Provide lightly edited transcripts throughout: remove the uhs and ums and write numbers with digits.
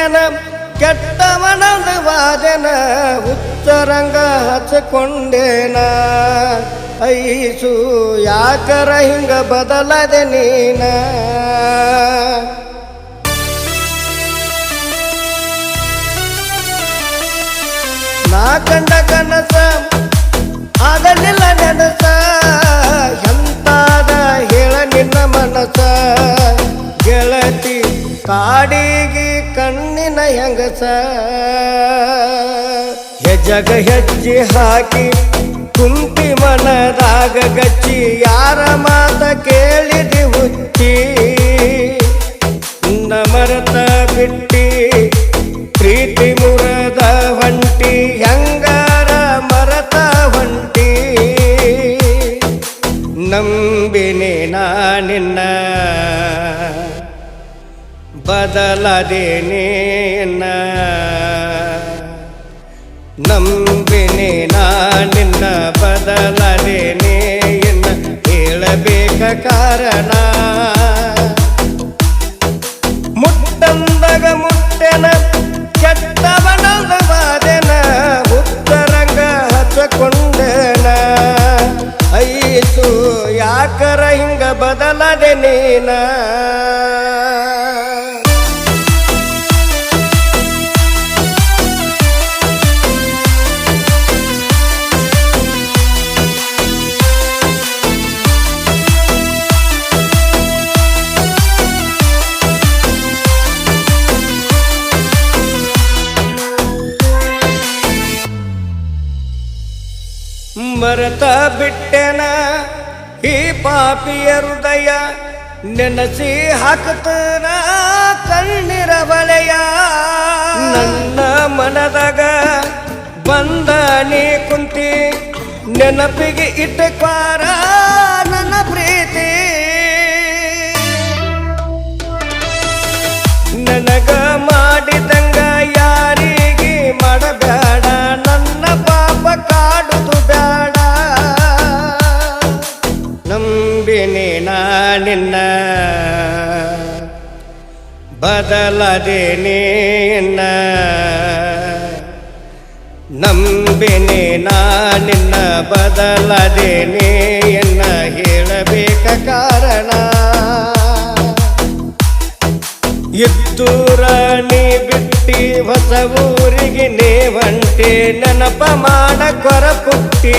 ಮುಟ್ಟೆನ ಕೆಟ್ಟವನದು ವಾದನ ಉತ್ತರಂಗ ಹಚ್ಕೊಂಡೇನ ಐಸು ಯಾಕರ ಹಿಂಗ ಬದಲದೆ ನೀನ ನಾ ಕಂಡ ಕನಸ ಆಗಲಿಲ್ಲ ನೆನಸ ಎಂತಾದ ಹೇಳ ನಿನ್ನ ಮನಸ ಗೆಳತಿ ಕಾಡಿಗೆ ಕಣ್ಣಿನ ಹೆಂಗಸ ಹೆಜ್ಜಗ ಹೆಜ್ಜೆ ಹಾಕಿ ಕುಂತಿ ಮನದಾಗ ಗಚ್ಚಿ ಯಾರ ಮಾತ ಕೇಳಿದಿ ಹುಚ್ಚಿ ಮರತ ಬಿಟ್ಟಿ ಪ್ರೀತಿ ಮುರದ ಹೊಂಟಿ ಹೆಂಗಾರ ಮರತ ಹೊಂಟಿ ನಂಬಿನಿ ನಾ ನಿನ್ನ ಬದಲದೇನೆ ನಂಬಿನಿ ನಾ ನಿನ್ನ ಬದಲದೇನೆ ಹೇಳಬೇಕ ಕಾರಣ ಮುಟ್ಟಂದಾಗ ಮುಟ್ಟೆನ ಕೆಟ್ಟವನದ ವಾದನ ಉತ್ತರಂಗ ಹಚ್ಚಕೊಂಡನ ಐಸು ಯಾಕರ ಹಿಂಗ ಬದಲದೆ ನೀನ ಮರತ ಬಿಟ್ಟೆನ ಈ ಪಾಪಿಯ ಹೃದಯ ನೆನಸಿ ಹಾಕತನ ಕಣ್ಣಿರ ಬಳೆಯ ನನ್ನ ಮನದಾಗ ಬಂದ ನೀ ಕುಂತಿ ನೆನಪಿಗೆ ಇಟ್ಟಕ್ವಾರ ನನ್ನ ಪ್ರೀತಿ ನನಗ ಮಾಡಿದಂಗ ಯಾರಿಗೆ ಮಾಡಬೇಡ ನನ್ನ ಪಾಪ ಕಾಡುದು ಬೇಡ ನಂಬಿನಿ ನಾ ನಿನ್ನ ಬದಲದೇನೆ ನಂಬಿನಿ ನಾ ನಿನ್ನ ಬದಲದೇನೆ ಹೇಳಬೇಕ ಕಾರಣ ಇದ್ದೂರ ನೀ ಬಿಟ್ಟಿ ಹೊಸ ಊರಿಗೆ ನೇವಂಟೆ ನೆನಪ ಮಾಡ ಕೊರ ಪುಟ್ಟಿ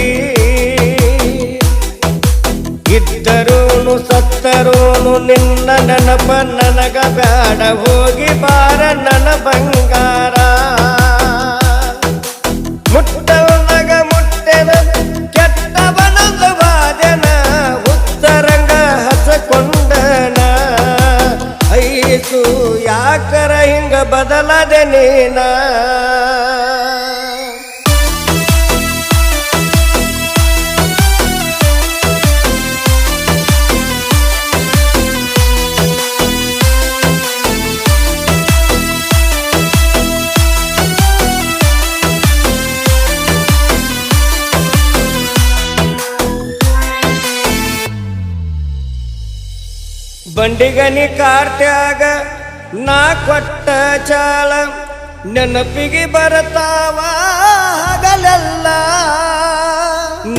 ಇದ್ದರೂನು ಸತ್ತರೂನು ನಿನ್ನ ನೆನಪ ನನಗ ಬೇಡ ಹೋಗಿ ಬಾರ ನನ್ನ ಬಂಗಾರ ಮುಟ್ಟವನಗ ಮುಟ್ಟೆನ ಕೆಟ್ಟವನದ ವಾದನ ಉತ್ತರಂಗ ಹಚ್ಚಕೊಂಡನ ಐಸು ಯಾಕರ ಹಿಂಗ ಬದಲದೆ ನೀನ ಬಂಡಿಗನಿ ಕಾರ್ಟ್ಯಾಗ ನಾ ಕೊಟ್ಟ ಚಾಳ ನೆನಪಿಗೆ ಬರತಾವ ಹಗಲೆಲ್ಲ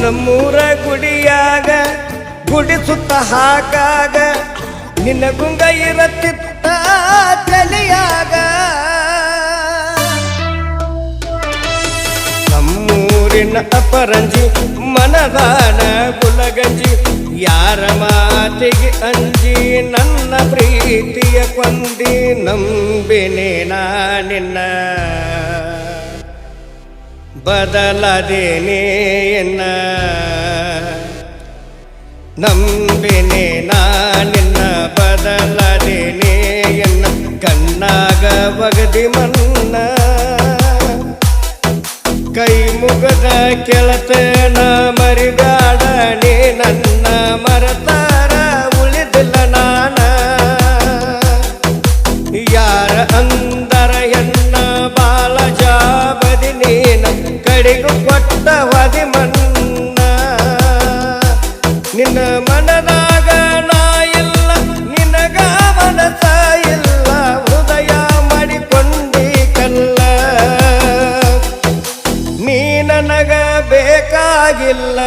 ನಮ್ಮೂರ ಗುಡಿಯಾಗ ಗುಡಿ ಸುತ್ತ ಹಾಕಾಗ ನಿನ್ನ ಗುಂಗ ಇರತ್ತಿತ್ತ ತಲೆಯಾಗ ನಮ್ಮೂರಿನ ಅಪರಂಜಿ ಮನದಾನ ಗುಲಗಂಜಿ ಯಾರ ಮಾತಿಗೆ ಅಂಜಿ ನನ್ನ ಪ್ರೀತಿಯ ಕೊಂದಿ ನಂಬಿನಿ ನಾ ನಿನ್ನ ಬದಲದೇನೆ ನಂಬಿನಿ ನಾ ನಿನ್ನ ಬದಲದೇನೆ ಕಣ್ಣಾಗ ಒಗದಿ ಮನ್ನ ಕೈ ಮುಗದ ಕೆಳತನ ಮರಿಗಾಡ ನೀ ನನ್ನ ಮರತಾರ ಉಳಿದಿಲ್ಲ ನಾನ ಯಾರ ಅಂದರ ಎನ್ನ ಬಾಳ ಜಾಬದಿ ನೀನ ಕಡೆಗೂ ಕೊಟ್ಟ ಹೊದಿ ಮನ್ನ ನಿನ್ನ ಮನದಾಗ ನಾ ಇಲ್ಲ ನಿನಗ ಮನಸ ಇಲ್ಲ ಹೃದಯ ಮಾಡಿಕೊಂಡೆ ಊರಾಗಿಲ್ಲ